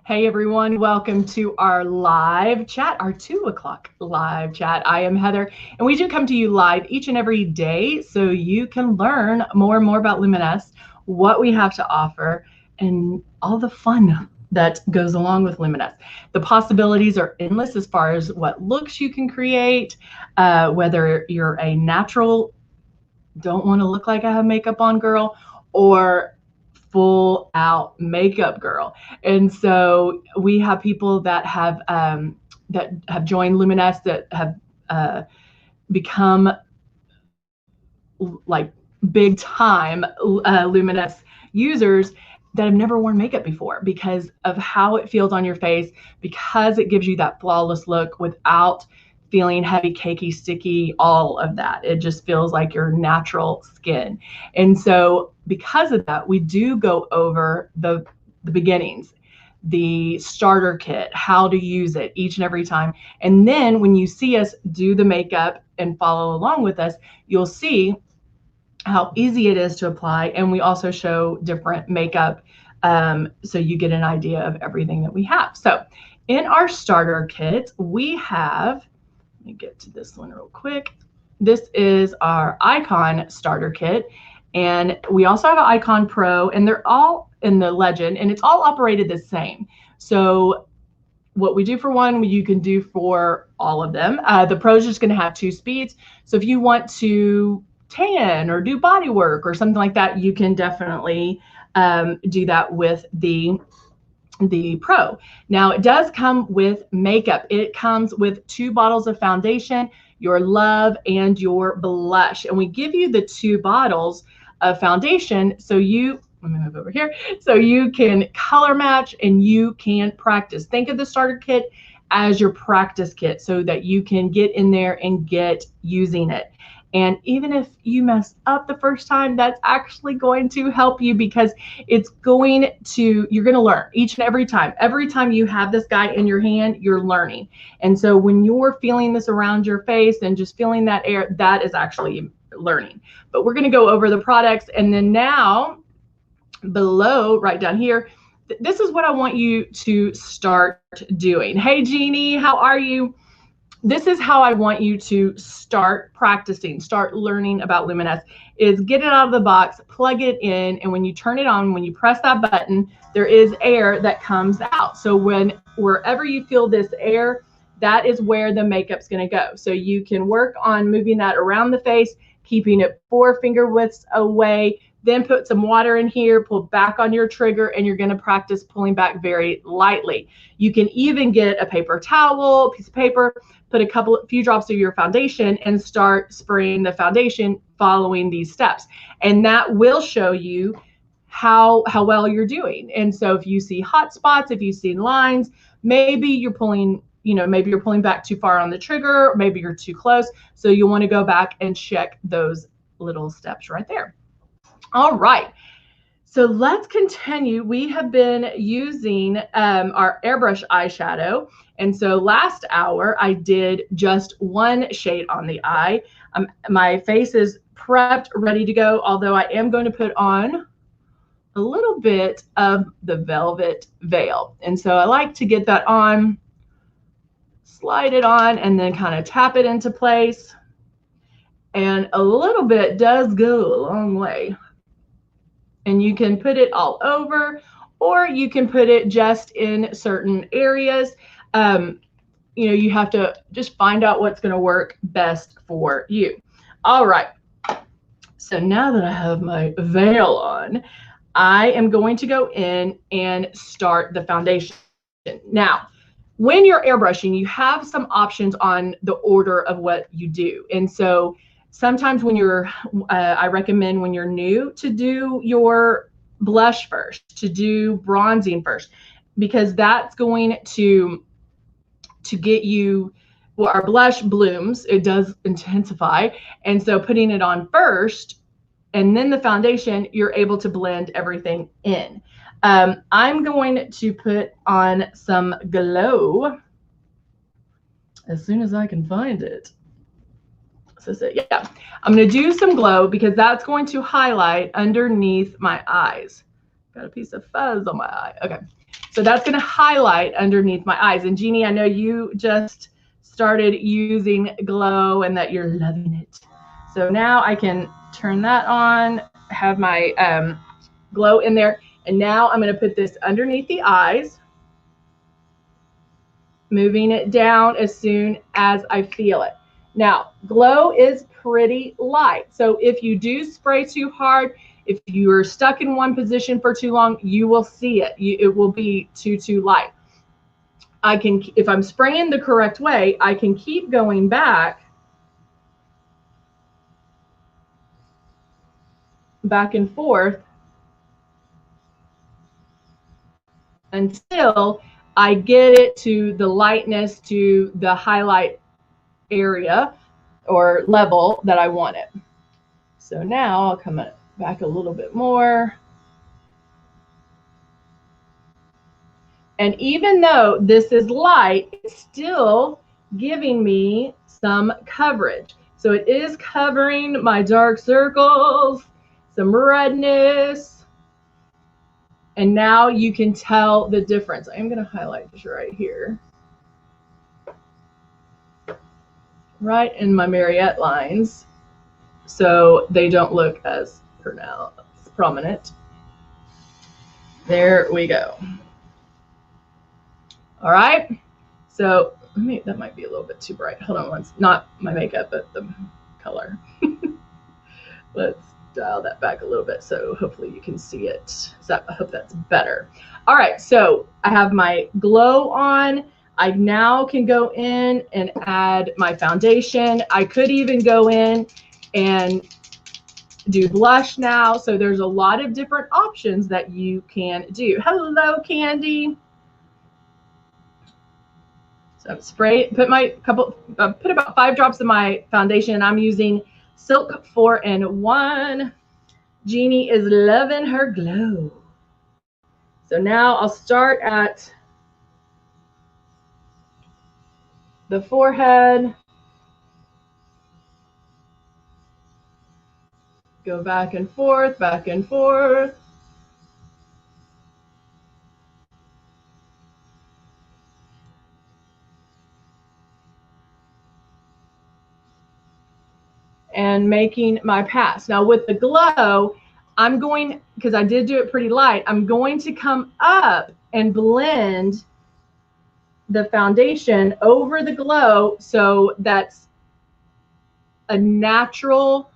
Hey everyone, welcome to our live chat, our 2 o'clock live chat. I am Heather, and we do come to you live each and every day so you can learn more and more about Luminous, what we have to offer, and all the fun that goes along with Luminous. The possibilities are endless as far as what looks you can create, whether you're a natural, don't want to look like I have makeup on girl, or full out makeup girl. And so we have people that have joined Luminous that have become like big time Luminous users that have never worn makeup before because of how it feels on your face, because it gives you that flawless look without feeling heavy, cakey, sticky, all of that. It just feels like your natural skin. And so because of that, we do go over the beginnings, the starter kit, how to use it each and every time. And then when you see us do the makeup and follow along with us, you'll see how easy it is to apply. And we also show different makeup so you get an idea of everything that we have. So in our starter kit, we have, let me get to this one real quick. This is our Icon starter kit. And we also have an Icon Pro, and they're all in the Legend, and it's all operated the same. So what we do for one, you can do for all of them. The Pro is just going to have 2 speeds. So if you want to tan or do body work or something like that, you can definitely do that with the Pro. Now it does come with makeup. It comes with 2 bottles of foundation, your Love, and your blush. And we give you the 2 bottles of foundation so let me move over here, so you can color match and you can practice. Think of the starter kit as your practice kit so that you can get in there and get using it. And even if you mess up the first time, that's actually going to help you because you're going to learn each and every time. Every time you have this guy in your hand, you're learning. And so when you're feeling this around your face and just feeling that air, that is actually learning. But we're going to go over the products. And then now below, right down here, this is what I want you to start doing. Hey, Jeannie, how are you? This is how I want you to start practicing, start learning about Luminous, is get it out of the box, plug it in, and when you turn it on, when you press that button, there is air that comes out. So wherever you feel this air, that is where the makeup's going to go. So you can work on moving that around the face, keeping it 4 finger widths away, then put some water in here, pull back on your trigger, and you're going to practice pulling back very lightly. You can even get a paper towel, piece of paper, put a few drops of your foundation and start spraying the foundation following these steps. And that will show you how well you're doing. And so if you see hot spots, if you see lines, maybe you're pulling back too far on the trigger, maybe you're too close. So you'll want to go back and check those little steps right there. All right. So let's continue. We have been using our airbrush eyeshadow. And so last hour, I did just 1 shade on the eye. My face is prepped, ready to go, although I am going to put on a little bit of the Velvet Veil. And so I like to get that on, slide it on, and then kind of tap it into place. And a little bit does go a long way. And you can put it all over, or you can put it just in certain areas. You have to just find out what's going to work best for you. All right. So now that I have my veil on, I am going to go in and start the foundation. Now, when you're airbrushing, you have some options on the order of what you do. And so sometimes I recommend when you're new to do your blush first, to do bronzing first, because that's going to get you, our blush blooms, it does intensify. And so putting it on first and then the foundation, you're able to blend everything in. I'm going to put on some glow as soon as I can find it. Yeah, I'm going to do some glow because that's going to highlight underneath my eyes. Got a piece of fuzz on my eye. Okay, So that's going to highlight underneath my eyes. And Jeannie, I know you just started using Glow and that you're loving it. So now I can turn that on, have my Glow in there. And now I'm going to put this underneath the eyes, moving it down as soon as I feel it. Now, Glow is pretty light. So if you do spray too hard, if you're stuck in one position for too long, you will see it. It will be too light. I can, if I'm spraying the correct way, I can keep going back and forth until I get it to the lightness, to the highlight area or level that I want it. So now I'll come back a little bit more. And even though this is light, it's still giving me some coverage. So it is covering my dark circles, some redness. And now you can tell the difference. I'm going to highlight this right here. Right in my Mariette lines, so they don't look as prominent. There we go. All right, so that might be a little bit too bright. Hold on once, not my makeup, but the color. Let's dial that back a little bit so hopefully you can see it. So I hope that's better. All right, so I have my Glow on. I now can go in and add my foundation. I could even go in and do blush now. So there's a lot of different options that you can do. Hello, Candy. So put about 5 drops of my foundation. I'm using Silk 4-in-1. Jeannie is loving her Glow. So now I'll start at the forehead, go back and forth, back and forth. And making my pass. Now with the Glow, I'm going, because I did do it pretty light, I'm going to come up and blend the foundation over the Glow, so that's a natural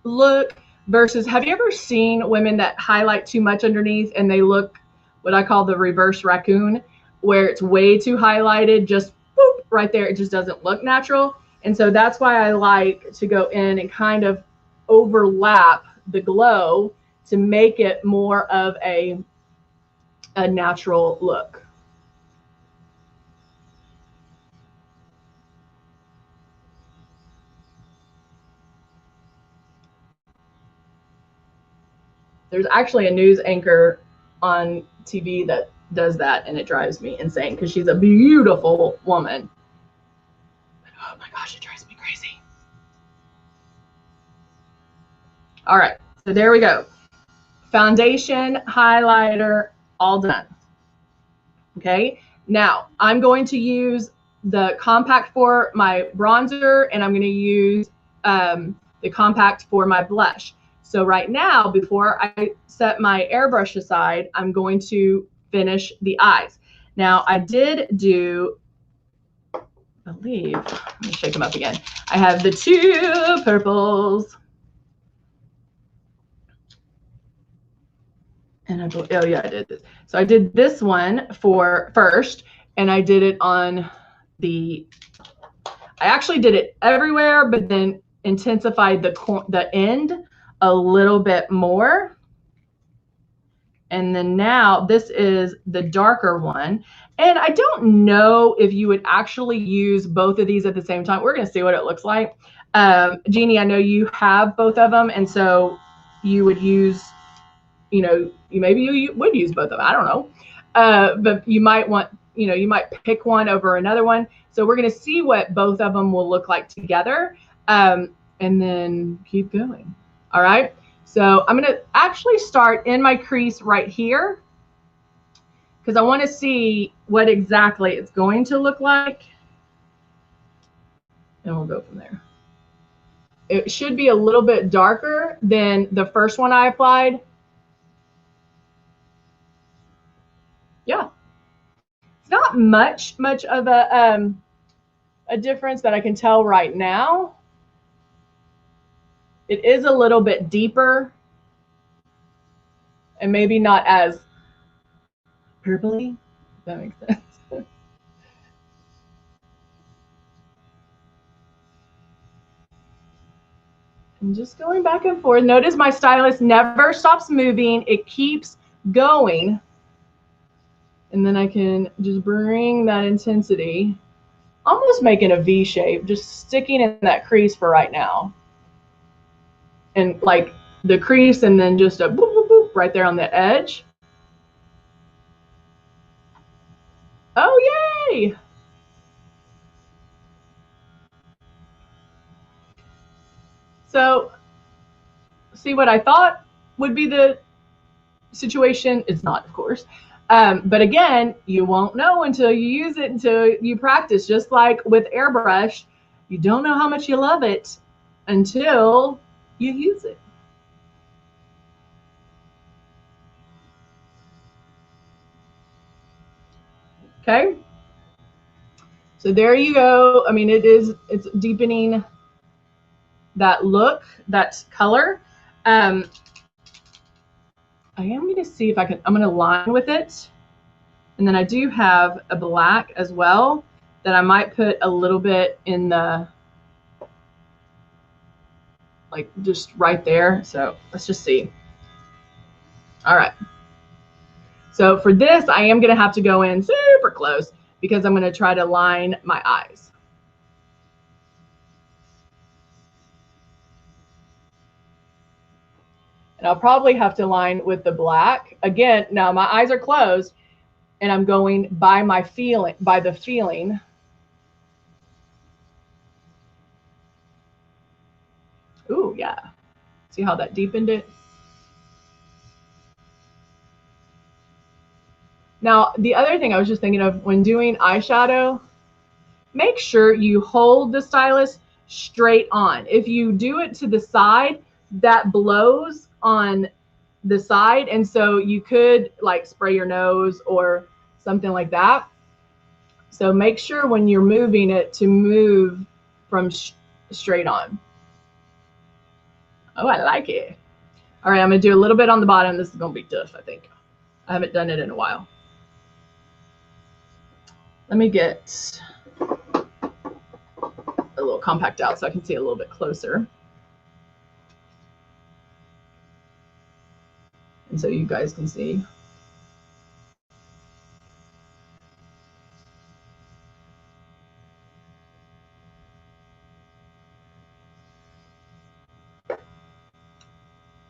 look versus, have you ever seen women that highlight too much underneath and they look what I call the reverse raccoon, where it's way too highlighted, just boop, right there, it just doesn't look natural. And so that's why I like to go in and kind of overlap the Glow to make it more of a natural look. There's actually a news anchor on TV that does that, and it drives me insane because she's a beautiful woman. Oh my gosh, it drives me crazy. All right, so there we go. Foundation, highlighter, all done. Okay, now I'm going to use the compact for my bronzer, and I'm going to use the compact for my blush. So right now, before I set my airbrush aside, I'm going to finish the eyes. Now I did do, I believe, let me shake them up again. I have the 2 purples. And oh yeah, I did this. So I did this one for first, and I did it on I actually did it everywhere, but then intensified the end a little bit more. And then now this is the darker one. And I don't know if you would actually use both of these at the same time. We're going to see what it looks like. Jeannie, I know you have both of them, and so you would use, maybe you would use both of them. I don't know. But you might want, you might pick one over another one. So we're going to see what both of them will look like together, and then keep going. All right. So I'm going to actually start in my crease right here. because I want to see what exactly it's going to look like. And we'll go from there. It should be a little bit darker than the first one I applied. Yeah. It's not much of a difference that I can tell right now. It is a little bit deeper and maybe not as purpley. If that makes sense. And just going back and forth. Notice my stylus never stops moving. It keeps going. And then I can just bring that intensity, almost making a V shape, just sticking in that crease for right now. And like the crease and then just a boop, boop, boop right there on the edge. Oh, yay! So, see what I thought would be the situation? It's not, of course. But again, you won't know until you use it, until you practice. Just like with airbrush, you don't know how much you love it until you use it. Okay. So there you go. I mean, it's deepening that look, that color. I am going to see if I'm going to line with it. And then I do have a black as well that I might put a little bit in the, like just right there. So let's just see. All right. So for this, I am going to have to go in super close because I'm going to try to line my eyes. And I'll probably have to line with the black. Again, now my eyes are closed and I'm going by my feeling, by the feeling. Ooh, yeah. See how that deepened it? Now, the other thing I was just thinking of when doing eyeshadow, make sure you hold the stylus straight on. If you do it to the side, that blows on the side. And so you could like spray your nose or something like that. So make sure when you're moving it to move from straight on. Oh, I like it. All right, I'm going to do a little bit on the bottom. This is going to be tough, I think. I haven't done it in a while. Let me get a little compact out so I can see a little bit closer. And so you guys can see.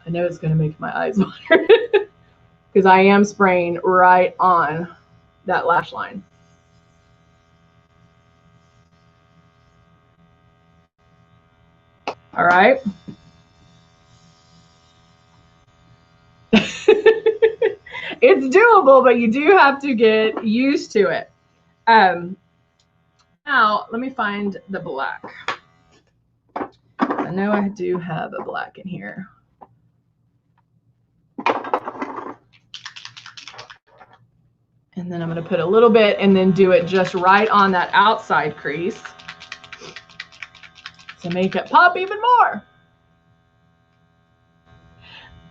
I know it's going to make my eyes water because I am spraying right on that lash line. All right. It's doable, but you do have to get used to it. Now, let me find the black. I know I do have a black in here. And then I'm going to put a little bit and then do it just right on that outside crease to make it pop even more.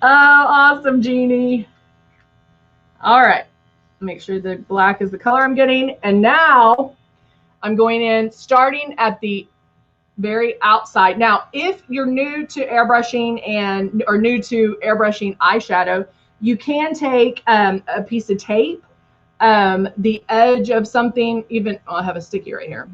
Oh, awesome, Jeannie. All right. Make sure the black is the color I'm getting. And now I'm going in, starting at the very outside. Now, if you're new to airbrushing or new to airbrushing eyeshadow, you can take a piece of tape, the edge of something, even, oh, I have a sticky right here.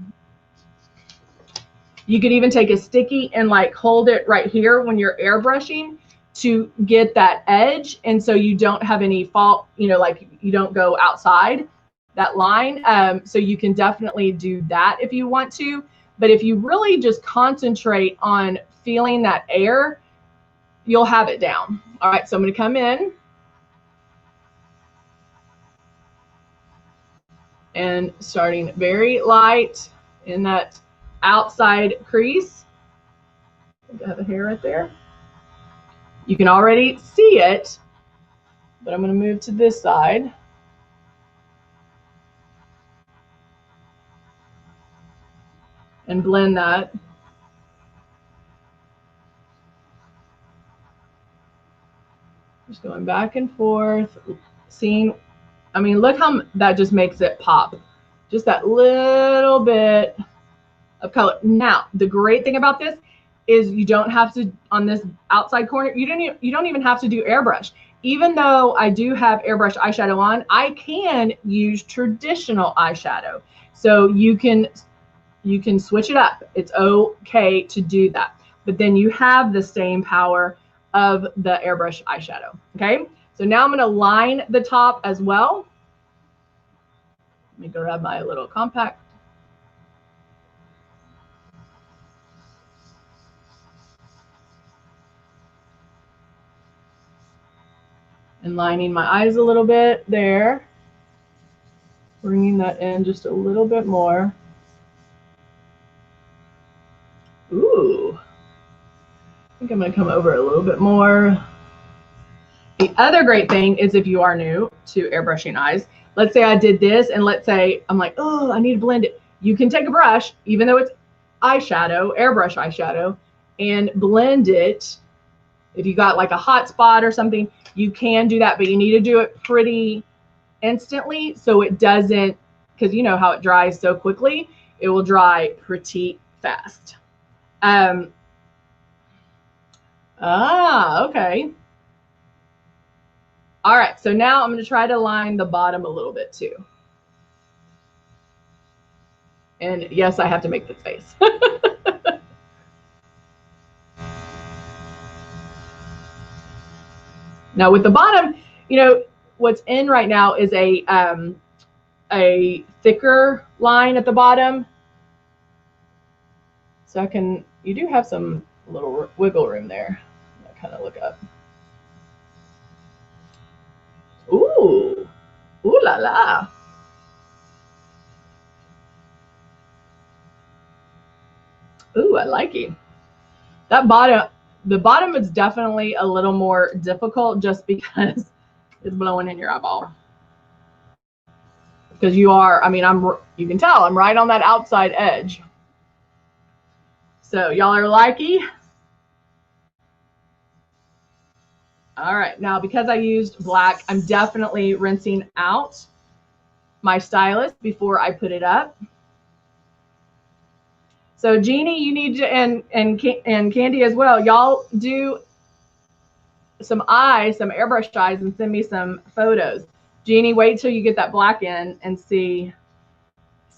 You could even take a sticky and like hold it right here when you're airbrushing to get that edge. And so you don't have any fault, you know, like you don't go outside that line. So you can definitely do that if you want to. But if you really just concentrate on feeling that air, you'll have it down. All right, so I'm going to come in. and starting very light in that outside crease. I have a hair right there. You can already see it, but I'm going to move to this side. And blend that. Just going back and forth, seeing, I mean, look how that just makes it pop. Just that little bit of color. Now, the great thing about this is you don't have to, on this outside corner, you don't even have to do airbrush. Even though I do have airbrush eyeshadow on, I can use traditional eyeshadow. So you can switch it up. It's okay to do that. But then you have the same power of the airbrush eyeshadow. Okay, so now I'm going to line the top as well. Let me grab my little compact. And lining my eyes a little bit there. Bringing that in just a little bit more. Ooh. I think I'm going to come over a little bit more. The other great thing is if you are new to airbrushing eyes, let's say I did this and let's say I'm like, oh, I need to blend it. You can take a brush, even though it's eyeshadow, airbrush eyeshadow, and blend it. If you got like a hot spot or something, you can do that, but you need to do it pretty instantly so it doesn't, because you know how it dries so quickly, it will dry pretty fast. Okay. All right, so now I'm going to try to line the bottom a little bit too. And yes, I have to make this face. Now with the bottom, you know, what's in right now is a thicker line at the bottom. So you do have some little wiggle room there. I'll kind of look up. Ooh, ooh la la. Ooh, I like it. That bottom, the bottom is definitely a little more difficult just because it's blowing in your eyeball. Because you are, I mean, you can tell I'm right on that outside edge. So y'all are likey. All right, now because I used black, I'm definitely rinsing out my stylus before I put it up. So Jeannie, you need to, and Candy as well, y'all do some airbrush eyes and send me some photos. Jeannie, wait till you get that black in and send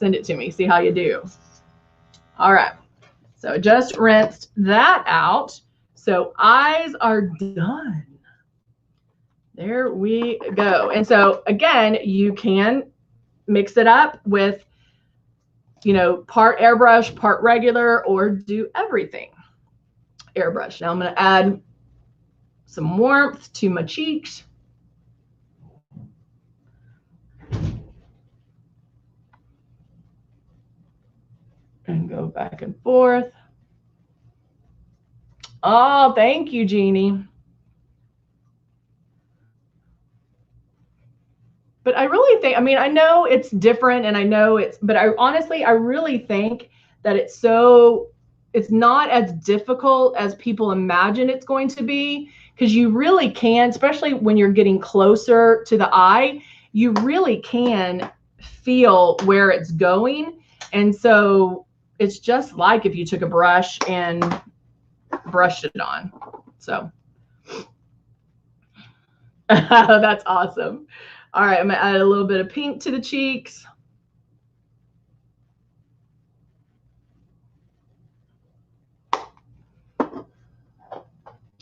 it to me, see how you do. All right, so just rinsed that out. So eyes are done. There we go. And so again, you can mix it up with, you know, part airbrush, part regular, or do everything airbrush. Now I'm going to add some warmth to my cheeks. And go back and forth. Oh, thank you, Jeannie. But I really think, I mean, I know it's different and I know it's, but I honestly, I really think that it's not as difficult as people imagine it's going to be, because you really can, especially when you're getting closer to the eye, you really can feel where it's going. And so it's just like if you took a brush and brushed it on. So that's awesome. All right, I'm gonna add a little bit of pink to the cheeks.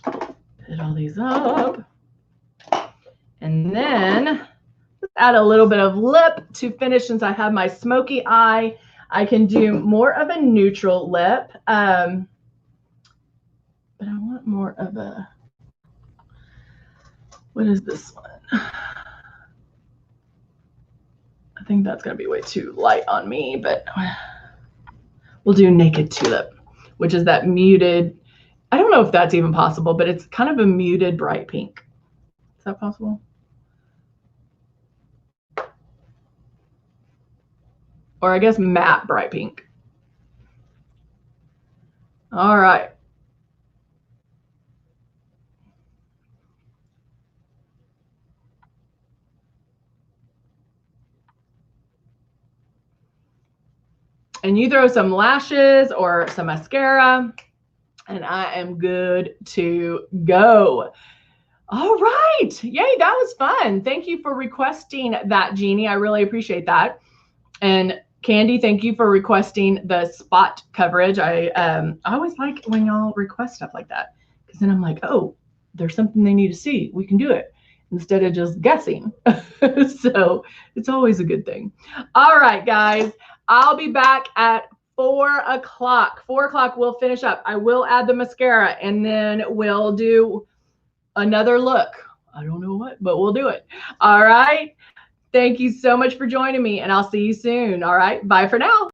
Put all these up. And then let's add a little bit of lip to finish. Since I have my smoky eye, I can do more of a neutral lip. But I want more of a, what is this one? I think that's going to be way too light on me, but we'll do Naked Tulip, which is that muted, I don't know if that's even possible, but it's kind of a muted bright pink. Is that possible? Or I guess matte bright pink. All right. And you throw some lashes or some mascara, and I am good to go. All right. Yay, that was fun. Thank you for requesting that, Jeannie. I really appreciate that. And Candy, thank you for requesting the spot coverage. I always like when y'all request stuff like that, because then I'm like, oh, there's something they need to see. We can do it instead of just guessing. So it's always a good thing. All right, guys, I'll be back at 4 o'clock. 4 o'clock, we'll finish up. I will add the mascara, and then we'll do another look. I don't know what, but we'll do it. All right. Thank you so much for joining me, and I'll see you soon. All right. Bye for now.